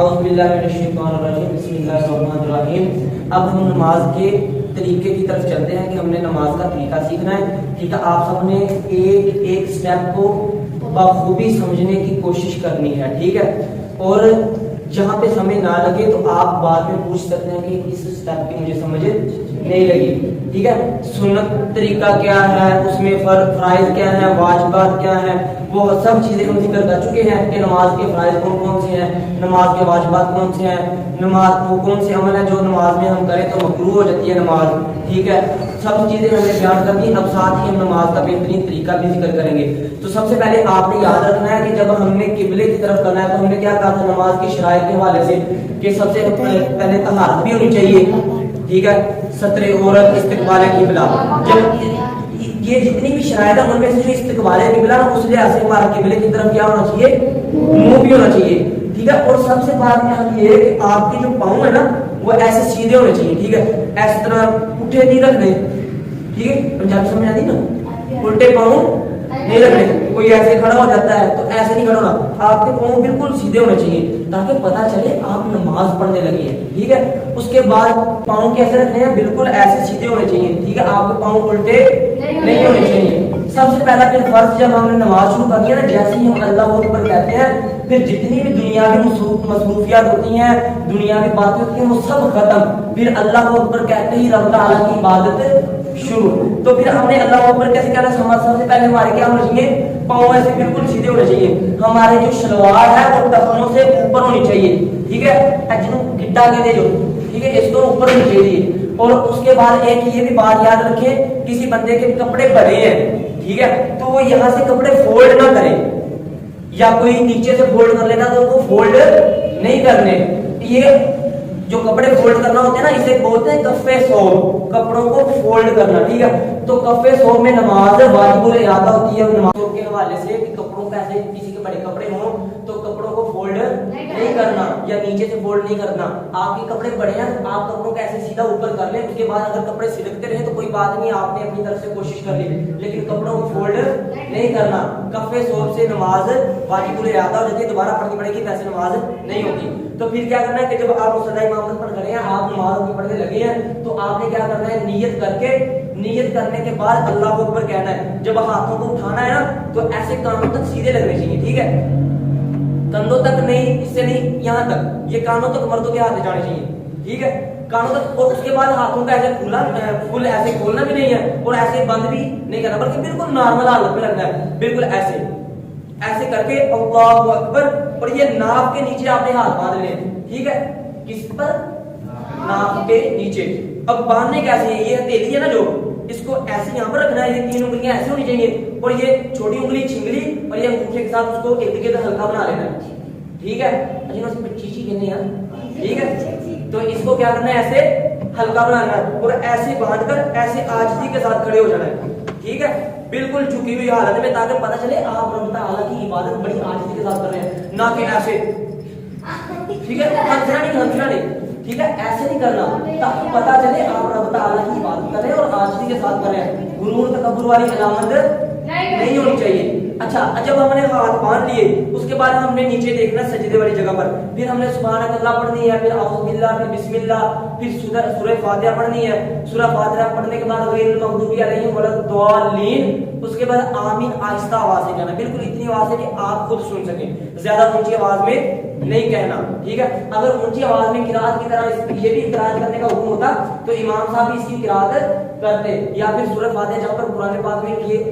اعوذ باللہ من الشیطان الرجیم بسم اللہ الرحمن الرحیم۔ اب ہم نماز کے طریقے کی طرف چلتے ہیں کہ ہم نے نماز کا طریقہ سیکھنا ہے۔ ٹھیک ہے، آپ سب نے ایک ایک سٹیپ کو بخوبی سمجھنے کی کوشش کرنی ہے۔ ٹھیک ہے، اور جہاں پہ سمجھ نہ لگے تو آپ بعد میں پوچھ سکتے ہیں کہ اس سٹیپ کی مجھے سمجھ نہیں لگی۔ ٹھیک ہے، سنت طریقہ کیا ہے، اس میں فرائض کیا ہے، واجبات کیا ہے، وہ سب چیزیں ہم ذکر کر چکے ہیں کہ نماز کے فرائض کون کون سے ہیں، نماز کے واجبات کون سے ہیں، نماز وہ کون سے عمل ہیں جو نماز میں ہم کریں تو مکروہ ہو جاتی ہے نماز۔ ٹھیک ہے، سب چیزیں ہم نے بیان کر دی۔ اب ساتھ ہی ہم نماز کا بہترین طریقہ بھی ذکر کریں گے۔ تو سب سے پہلے آپ نے یاد رکھنا ہے کہ جب ہم نے قبلے کی طرف کرنا ہے تو ہم نے کیا کہا تھا نماز کی شرائط کے حوالے سے کہ سب سے پہلے طہارت بھی ہونی چاہیے۔ ٹھیک ہے، ستر عورت، استقبال قبلہ، جب یہ جتنی بھی شرائط ہیں ان میں سے جو استقبال قبلہ نا اس لحاظ سے ہمارا قبلے کی طرف کیا ہونا چاہیے، منہ بھی ہونا چاہیے۔ ٹھیک ہے، اور سب سے بات یہ ہے کہ آپ کے جو پاؤں ہے نا وہ ایسے سیدھے ہونے چاہیے۔ ٹھیک ہے، ایسی طرح اٹھے نہیں رکھنے۔ ٹھیک ہے، پنجابی سمجھ آتی نا، الٹے پاؤں نہیں رکھنے۔ کوئی ایسے کھڑا ہو جاتا ہے تو ایسے نہیں کھڑا ہونا، آپ کے پاؤں بالکل سیدھے ہونے چاہیے تاکہ پتہ چلے آپ نماز پڑھنے لگے ہیں۔ ٹھیک ہے، اس کے بعد پاؤں کیسے رکھنے ہیں، بالکل ایسے سیدھے ہونے چاہیے۔ ٹھیک ہے، آپ کے پاؤں الٹے نہیں ہونے چاہیے۔ سب سے پہلا پھر فرض جب ہم نے نماز شروع کر دیا نا، جیسے ہی ہم اللہ اکبر کہتے ہیں پھر جتنی بھی دنیاوی مصروفیات ہوتی ہیں، دنیاوی باتیں ہوتی ہیں وہ سب ختم، پھر اللہ اکبر کہتے ہی رب تعالیٰ کی عبادت شروع۔ تو پھر ہم نے اللہ اکبر کیسے کہنا، سب سے پہلے ہمارے کیا ہونا چاہیے، پاؤں ایسے بالکل سیدھے ہونے چاہیے۔ ہمارے جو شلوار ہے وہ ٹخنوں سے اوپر ہونی چاہیے۔ ٹھیک ہے، جنوں گٹا کے دے جو، ٹھیک ہے، اس کو اوپر ہونی چاہیے۔ اور اس کے بعد ایک یہ بھی بات یاد رکھیں، کسی بندے کے کپڑے بڑے ہیں، ٹھیک ہے، تو وہ یہاں سے کپڑے فولڈ نہ کرے، یا کوئی نیچے سے فولڈ کر لیتا تو وہ فولڈ نہیں کرنے۔ یہ جو کپڑے فولڈ کرنا ہوتے ہیں نا اسے بولتے ہیں کفے صوب، کپڑوں کو فولڈ کرنا۔ ٹھیک ہے، تو کفے صوب میں نماز واجب الادا ہوتی ہے نمازوں کے حوالے سے کہ کپڑوں کا ایسے کسی کے بڑے کپڑے ہوں تو کپڑوں کو فولڈ نہیں کرنا یا نیچے سے فولڈ نہیں کرنا۔ آپ کے کپڑے بڑے ہیں تو آپ کپڑوں کو ایسے سیدھا اوپر کر لیں، اس کے بعد اگر کپڑے سلکتے رہے تو کوئی بات نہیں، آپ نے اپنی طرف سے کوشش کر لی، لیکن کپڑوں کو فولڈ نہیں کرنا۔ کفے صوب سے نماز واجب الادا ہو جاتی ہے، دوبارہ پڑھنی پڑے گی، ویسے نماز نہیں ہوتی۔ تو پھر کیا کرنا ہے کہ جب آپ مصلی امامت پر کھڑے ہیں، آپ نماز کی پڑھنے لگے ہیں، تو آپ نے کیا کرنا ہے، نیت کر کے، نیت کرنے کے بعد اللہ اکبر کہنا ہے۔ جب ہاتھوں کو اٹھانا ہے نا تو ایسے کانوں تک سیدھے لگنے چاہیے۔ ٹھیک ہے، کندھوں تک نہیں، اس سے نہیں، یہاں تک، یہ کانوں تک مردوں کے ہاتھ میں جانے چاہیے۔ ٹھیک ہے، کانوں تک، اور اس کے بعد ہاتھوں کا ایسے کھلا فل ایسے کھولنا بھی نہیں ہے اور ایسے بند بھی نہیں کرنا، بلکہ بالکل نارمل حالت میں رکھنا ہے، بالکل ایسے ایسے کر کے اللہ اکبر، اور یہ ناف کے نیچے آپ نے ہاتھ باندھ لیں۔ ٹھیک ہے، کس پر، ناف کے نیچے۔ اب باندھنے کیسے ہے، یہ ہتھیلی ہے نا جو، اس کو ایسے یہاں پر رکھنا ہے، یہ تین انگلیاں ایسے ہونی چاہیے، اور یہ چھوٹی انگلی چھنگلی اور یہ انگوٹھے کے ساتھ اس کو ارد گرد ہلکا بنا لینا ہے۔ ٹھیک ہے، چیچی کہنے ہیں، ٹھیک ہے، تو اس کو کیا کرنا ہے، ایسے ہلکا بنانا ہے اور ایسے باندھ کر ایسے عاجزی کے ساتھ کھڑے ہو جانا ہے۔ ٹھیک ہے، بالکل جھکی ہوئی حالت میں، تاکہ پتہ چلے آپ رب تعالیٰ کی عبادت بڑی عاجزی کے ساتھ کر رہے ہیں، نہ کہ ایسے۔ ٹھیک ہے، ہنسنا نہیں، ٹھیک ہے، ایسے نہیں کرنا، تاکہ پتہ چلے آپ رب تعالیٰ کی عبادت کر رہے ہیں اور عاجزی کے ساتھ کر رہے ہیں۔ غرور تکبر والی علامت نہیں ہونی چاہیے۔ اچھا، جب ہم نے ہاتھ باندھ لیے اس کے بعد ہم نے نیچے دیکھنا سجدے والی جگہ پر، پھر ہم نے سبحان اللہ پڑھنی ہے، پھر اعوذ باللہ، پھر بسم اللہ، پھر سورہ فاتحہ پڑھنی ہے۔ سورہ فاتحہ پڑھنے کے بعد غیر المغضوب علیہم ولا الضالین، اس کے بعد آمین آہستہ آواز سے کہنا، بالکل اتنی آواز ہے کہ آپ خود سن سکیں، زیادہ اونچی آواز میں نہیں کہنا۔ ٹھیک ہے، اگر اونچی آواز میں قرات کی طرح یہ بھی قرات کرنے کا حکم ہوتا تو امام صاحب بھی اس کی قرات کرتے، یا پھر سورہ فاتحہ جہاں پر قرآن پاک میں یہ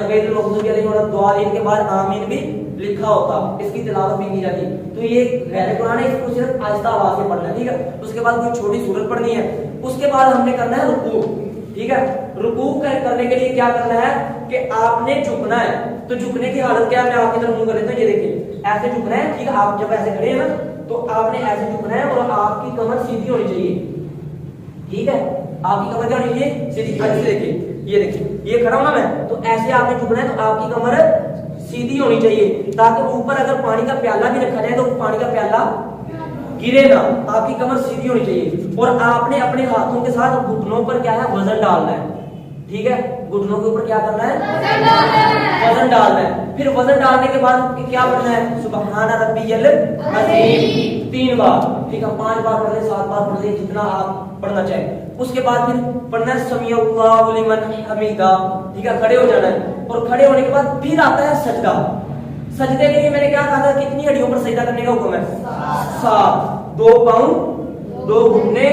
غیر المغضوب علیہم ولا الضالین کے بعد آمین بھی لکھا ہوتا، اس کی تلاوت بھی کی جاتی، تو یہ غیر قرآن ہے، اس کو صرف آہستہ آواز سے پڑھنا ہے۔ ٹھیک ہے، اس کے بعد کوئی چھوٹی سورت پڑھنی ہے، اس کے بعد ہم نے کرنا ہے رکوع۔ ٹھیک ہے، رکوع کرنے کے لیے کیا کرنا ہے کہ آپ نے جھکنا ہے، تو جھکنے کی حالت کیا ہے، میں آپ کی طرف منہ کر دیتا ہوں، یہ دیکھیں ایسے جھکنا ہے۔ ٹھیک ہے، آپ جب ایسے کھڑے ہیں نا تو آپ نے ایسے جھکنا ہے اور آپ کی کمر سیدھی ہونی چاہیے۔ ٹھیک ہے، آپ کی کمر کیا ہونی چاہیے، سیدھی۔ ایسے دیکھیں، یہ دیکھیں، یہ کھڑا ہوں نا میں، تو ایسے آپ نے جھکنا ہے تو آپ کی کمر سیدھی ہونی چاہیے، تاکہ اوپر اگر پانی کا پیالہ بھی رکھا جائے تو پانی کا پیالہ گرے گا، آپ کی کمر سیدھی ہونی چاہیے۔ اور آپ نے اپنے ہاتھوں کے ساتھ گھٹنوں پر کیا ہے، وزن ڈالنا ہے۔ ٹھیک ہے، گھٹنوں کے اوپر کیا کرنا ہے، وزن ڈالنا ہے۔ پھر وزن ڈالنے کے بعد کیا پڑھنا ہے، سبحان ربی العظیم، 3 बार, ठीक है, 5 बार पढ़ ले, 7 बार पढ़ ले, जितना आप पढ़ना चाहे। उसके बाद फिर पढ़ना है समी अल्लाहु लिमन हमीदा, ठीक है, खड़े हो जाना है। और खड़े होने के बाद फिर आता है सजदा। सजदे के लिए मैंने क्या कहा था, कितनी हड्डियों पर सजदा करने का हुक्म है? 7, 2 पाँव, 2 घुटने,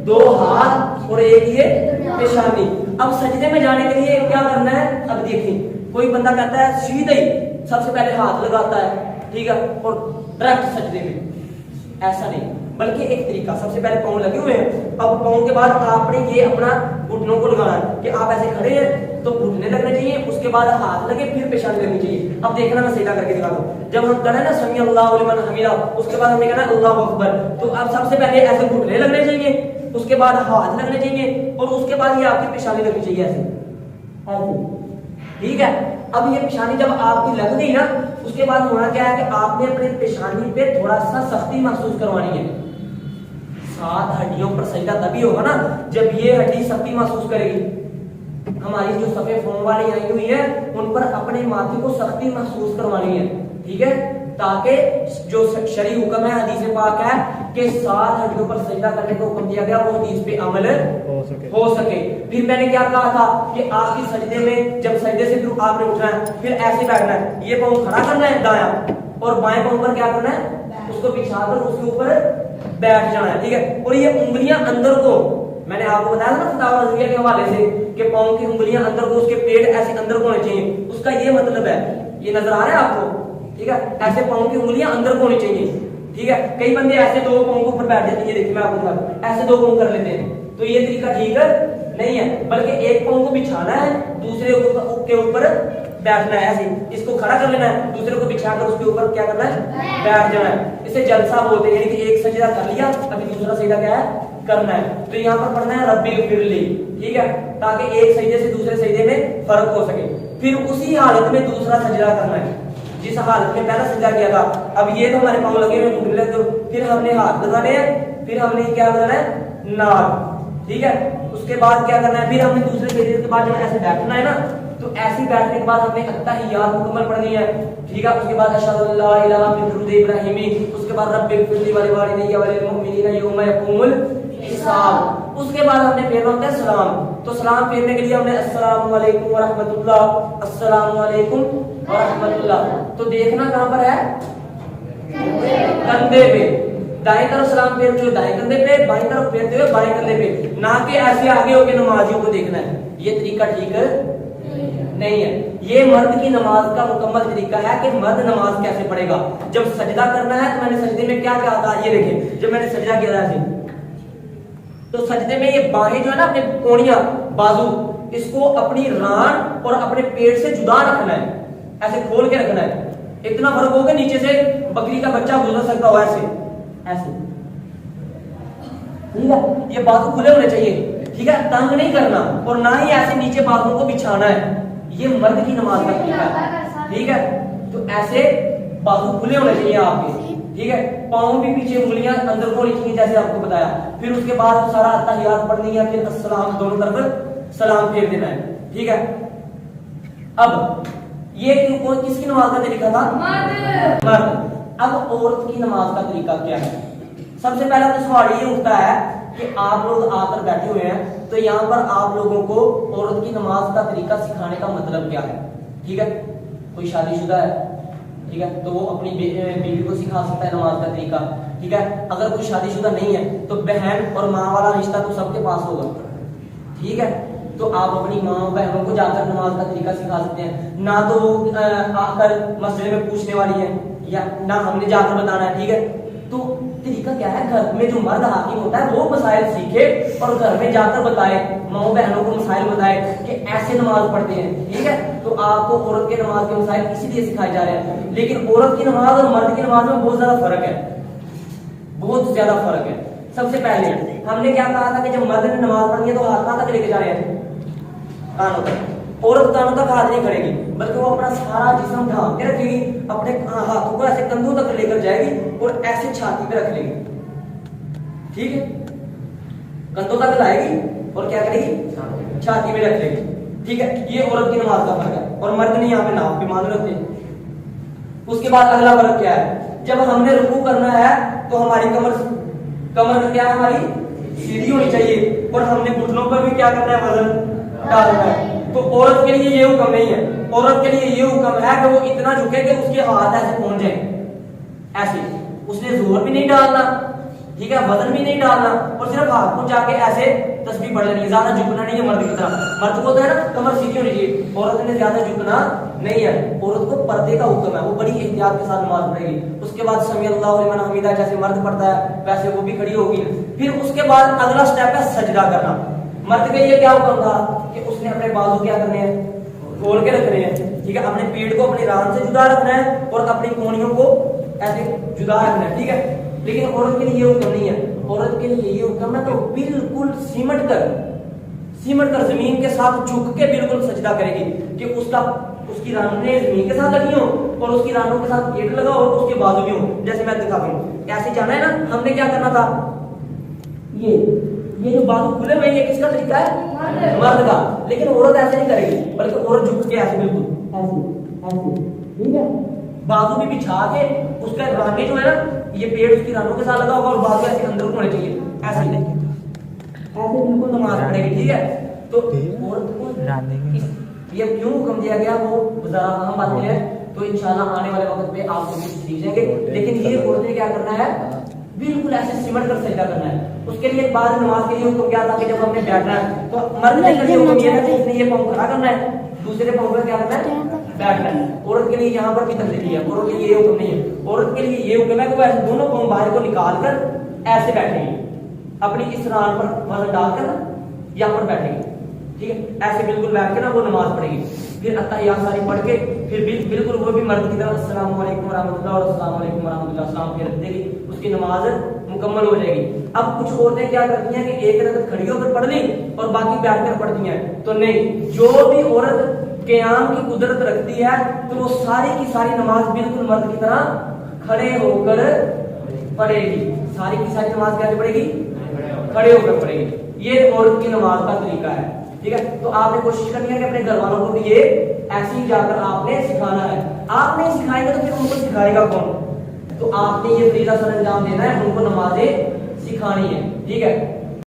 2 हाथ और 1 ये पेशानी। अब सजदे में जाने के लिए क्या करना है? अब देखिए, कोई बंदा कहता है सीधे ही सबसे पहले हाथ लगाता है, ठीक है, और डायरेक्ट सजदे में। ऐसा नहीं, बल्कि एक तरीका, सबसे पहले पाँव लगे हुए हैं, अब पाँव के बाद आपने ये अपना घुटनों को लगाना है कि आप ऐसे खड़े हैं तो घुटने लगने चाहिए, उसके बाद हाथ लगे, फिर पेशानी लगनी चाहिए। अब देखना, मैं सीधा करके दिखाता हूँ। जब हम करें ना समी अल्लाहु लिमन हमीदा, उसके बाद हमने कहना अल्लाहु अकबर, तो अब सबसे पहले ऐसे घुटने लगने चाहिए, उसके बाद हाथ लगने चाहिए, और उसके बाद ये आपकी पेशानी लगनी चाहिए ऐसे, ठीक है। अब ये पेशानी जब आपकी लग गई ना, उसके बाद होना क्या है कि आपने अपने पेशानी पे थोड़ा सा सख्ती महसूस करवानी है। 7 हड्डियों पर सजदा तभी होगा ना जब ये हड्डी सख्ती महसूस करेगी। हमारी जो सफेद फोम वाली आई हुई है, उन पर अपने माथे को सख्ती महसूस करवानी है, ठीक है, ताकि जो शरई हुक्म है, हदीस पाक है कि 7 हड्डियों पर सजदा करने को हुक्म दिया गया, वो हदीस पे अमल हो सके। फिर मैंने क्या कहा था कि आपकी सजदे में, जब सजदे से फिर आपने उठना है, फिर ऐसे बैठना है, ये पाँव खड़ा करना है दायां, और बाएं पाँव पर क्या करना है? उसको बिछाकर उसके ऊपर बैठ जाना है, ठीक है। और ये उंगलियां अंदर को, मैंने आपको बताया था ना फतावा रज़विया के हवाले से कि पाँव की उंगलियां अंदर को, उसके पेट ऐसे अंदर को होने चाहिए। उसका ये मतलब है, ये नजर आ रहा है आपको, ठीक है, ऐसे पाँव की उंगलियां अंदर को होनी चाहिए, ठीक है। कई बंदे ऐसे 2 पाँव के ऊपर बैठ जाते हैं, देखिए मैं आपको बता, ऐसे 2 पाँव कर लेते हैं, तो ये तरीका ठीक नहीं है, बल्कि एक पाँव को बिछाना है, दूसरे के ऊपर बैठना है, ऐसे इसको खड़ा कर लेना है, दूसरे को बिछाकर उसके ऊपर क्या करना है? बैठ जाना है। इसे जलसा बोलते हैं, यानी कि एक सजदा कर लिया, अभी दूसरा सजदा क्या है? करना है। तो यहाँ पर पढ़ना है रब्बी ग़फ़िरली, ठीक है, ताकि एक सजदे से दूसरे सजदे में फर्क हो सके। फिर उसी हालत में दूसरा सजदा करना है, जिस हालत में पहला सजदा किया था। अब ये तो हमारे पाँव लगे हुए घुटने लगे, फिर हमने हाथ लगाने हैं, फिर हमने क्या लगाना है? नाक, ठीक है। उसके बाद क्या करना है? फिर हमने दूसरे सजदे के बाद जब ऐसे बैठना है ना, तो ऐसे बैठने के बाद हमने अत्तहियात मुकम्मल पढ़नी है, ठीक है। उसके बाद अशहदु अल्ला इलाहा इल्लल्लाह इब्राहिमी, उसके बाद रब्बि ग़फ़िरली व लिवालिदैया व लिलमुमिनीना यौमा यक़ूमुल हिसाब। उसके बाद हमने फेरना होता है सलाम। तो सलाम फेरने के लिए हमने अस्सलामु अलैकुम व रहमतुल्लाह, अस्सलामु अलैकुम व रहमतुल्लाह। तो देखना कहां पर है? कंधे पे। दाएं तरफ सलाम फेरते हुए दाएं कंधे पे, बाएं तरफ फेरते हुए बाएं कंधे पे, ना कि ऐसे आगे होकर नमाजियों को देखना है। ये तरीका ठीक नहीं है। ये मर्द की नमाज का मुकम्मल तरीका है कि मर्द नमाज कैसे पढ़ेगा। जब सजदा करना है तो मैंने सजदे में क्या कहा था, ये देखें, जब मैंने सजदा किया था तो सजदे में ये बाहें जो है ना, अपने कोहनियां, बाजू, इसको अपनी रान और अपने पेट से जुदा रखना है, ऐसे खोल के रखना है। इतना फर्क होगा नीचे से बकरी का बच्चा गुजर सकता हो, ऐसे ऐसे, ठीक है। ये बाजू खुले होने चाहिए, ठीक है, तंग नहीं करना, और ना ही ऐसे नीचे बाजुओं को बिछाना है। ये मर्द की नमाज का तरीका है, ठीक है। तो ऐसे बाजू खुले होने चाहिए आपके, ठीक है। पाँव भी पीछे, उंगलियां अंदर को होनी चाहिए, जैसे आपको बताया। फिर उसके बाद सारा अत्तहियात पढ़नी है, फिर अस्सलाम, दोनों तरफ सलाम फेर देना है, ठीक है। अब ये किसकी नमाज का तरीका था? मर्द। अब औरत की नमाज का तरीका क्या है? सबसे पहला तो सवाल ये उठता है कि आप लोग आकर बैठे हुए हैं, तो यहाँ पर आप लोगों को औरत की नमाज का तरीका सिखाने का मतलब क्या है, ठीक है। कोई शादीशुदा है, ठीक है, तो वो अपनी बीवी को सिखा सकता है नमाज का तरीका, ठीक है। अगर कोई शादीशुदा नहीं है तो बहन और माँ वाला रिश्ता तो सबके पास होगा, ठीक है। तो आप अपनी माँ बहनों को जाकर नमाज का तरीका सिखा सकते हैं। ना तो वो आकर मस्जिद में पूछने वाली है, या ना हमने जाकर बताना है, ठीक है। तो तरीका क्या है? घर में जो मर्द हाकिम होता है वो मसाइल सीखे और घर में जाकर बताए, माँ बहनों को मसाइल बताए कि ऐसे नमाज पढ़ते हैं, ठीक है। तो आपको औरत के नमाज के मसाइल इसीलिए सिखाए जा रहे हैं। लेकिन औरत की नमाज और मर्द की नमाज में बहुत ज्यादा फर्क है, बहुत ज्यादा फर्क है। सबसे पहले हमने क्या कहा था कि जब मर्द ने नमाज पढ़नी है तो हाथ कहां तक लेके जा रहे हैं? कानों तक। औरत कानों तक हाथ नहीं करेगी, बल्कि वो अपना सारा जिस्म ढांक के रखेगी, अपने हाथों को ऐसे कंधों तक लेकर जाएगी और ऐसे छाती पे रख लेगी, ठीक है। कंधों तक लाएगी और क्या करेगी? छाती में रख लेगी, ठीक है। ये औरत की नमाज का फर्क है, और मर्द ने यहाँ पे नाक पे मान रखते हैं। उसके बाद अगला फर्क क्या है? जब हमने रुकू करना है तो हमारी कमर क्या है, हमारी सीधी होनी चाहिए, और हमने घुटनों पर भी क्या करना है, वजन डालना है। तो औरत के लिए ये हुक्म नहीं है, औरत के लिए ये हुक्म है कि वो इतना झुके कि उसके हाथ ऐसे पहुंच जाए, ऐसे उसने जोर भी नहीं डालना, ठीक है, वजन भी नहीं डालना, और सिर्फ हाथ को जाके ऐसे तस्बीह पढ़ लेनी, ज्यादा झुकना नहीं है मर्द की तरह। मर्द को तो है ना कमर सीधी होनी चाहिए, औरत ने ज्यादा झुकना नहीं है। औरत को पर्दे का हुक्म है, वो बड़ी एहतियात के साथ नमाज पढ़ेगी। उसके बाद समी अल्लाहु लिमन हमीदा जैसे मर्द पढ़ता है वैसे वो भी खड़ी होगी। फिर उसके बाद अगला स्टेप है सजदा करना। मर्द के लिए क्या हुक्म था कि उसने अपने बाजू क्या करने हैं, खोल के रखने हैं, ठीक है, अपने पेट को अपनी रान से जुदा रखना है और अपनी कोहनियों को ऐसे जुदा रखना है, ठीक है। लेकिन औरत के लिए ये हुक्म नहीं है, औरत के लिए ये हुक्म है तो बिल्कुल सिमट कर जमीन के साथ झुक के बिल्कुल सजदा करेगी कि उसकी रानें जमीन के साथ लगी हो और उसकी रानों के साथ पेट लगा और उसके बाजू भी हो, जैसे मैं दिखाता हूँ। ऐसे जाना है ना, हमने क्या करना था, ये जो बाजू खुले हुए ये किसका तरीका है, मर्द का। लेकिन औरत ऐसे नहीं करेगी, बल्कि औरत झुक के ऐसे बिल्कुल ऐसे, ठीक है, बाजू भी बिछा के उसका राने जो है ना, ये पेड़ उसकी रानों के साथ लगा होगा और बाजू ऐसे अंदर को होने चाहिए, ऐसे बिल्कुल नमाज पढ़ेगी, ठीक है। तो औरत को ये क्यों हुक्म दिया गया वो जरा अहम बातें हैं, तो इंशाल्लाह आने वाले वक्त पे आप लोग सीख जाएंगे। लेकिन ये औरत ने क्या करना है, बिल्कुल ऐसे सिमट कर सजदा करना है। उसके लिए बाद नमाज के लिए हुक्म क्या था कि जब हमने बैठना है तो मर्द ने ये हुक्म दिया कि उसने ये पाँव खड़ा करना है, दूसरे पाँव पर क्या करना है, बैठना है। औरत के लिए यहाँ पर भी तब्दीली है, औरत के लिए ये हुक्म नहीं है। औरत के लिए ये हुक्म है कि वो ऐसे दोनों पाँव बाहर को निकाल कर ऐसे बैठेगी, अपनी इस रान पर वजन डालकर यहाँ पर बैठेगी, ठीक है, ऐसे बिल्कुल बैठ के ना वो नमाज पढ़ेगी। फिर अत्तहियात सारी पढ़ के फिर बिल्कुल वो भी मर्द की तरह अस्सलाम वालेकुम व रहमतुल्लाह और अस्सलाम वालेकुम व रहमतुल्लाह सलाम फिर रख देगी, उसकी नमाज मुकम्मल हो जाएगी। अब कुछ औरतें क्या करती हैं कि एक रकअत खड़ी होकर पढ़ ली और बाकी बैठकर पढ़ती हैं, तो नहीं, जो भी औरत क़याम की कुदरत रखती है तो वो सारी की सारी नमाज बिल्कुल मर्द की तरह खड़े होकर पढ़ेगी, सारी की सारी नमाज कैसे पढ़ेगी, खड़े होकर पढ़ेगी। ये औरत की नमाज का तरीका है, ठीक है। तो आपने कोशिश करनी है कि अपने घर वालों को भी ये ऐसे ही जाकर आपने सिखाना है। आप नहीं सिखाएंगे तो फिर उनको सिखाएगा कौन? तो आपने ये फरीज़ा सर अंजाम देना है, उनको नमाजें सिखानी है, ठीक है।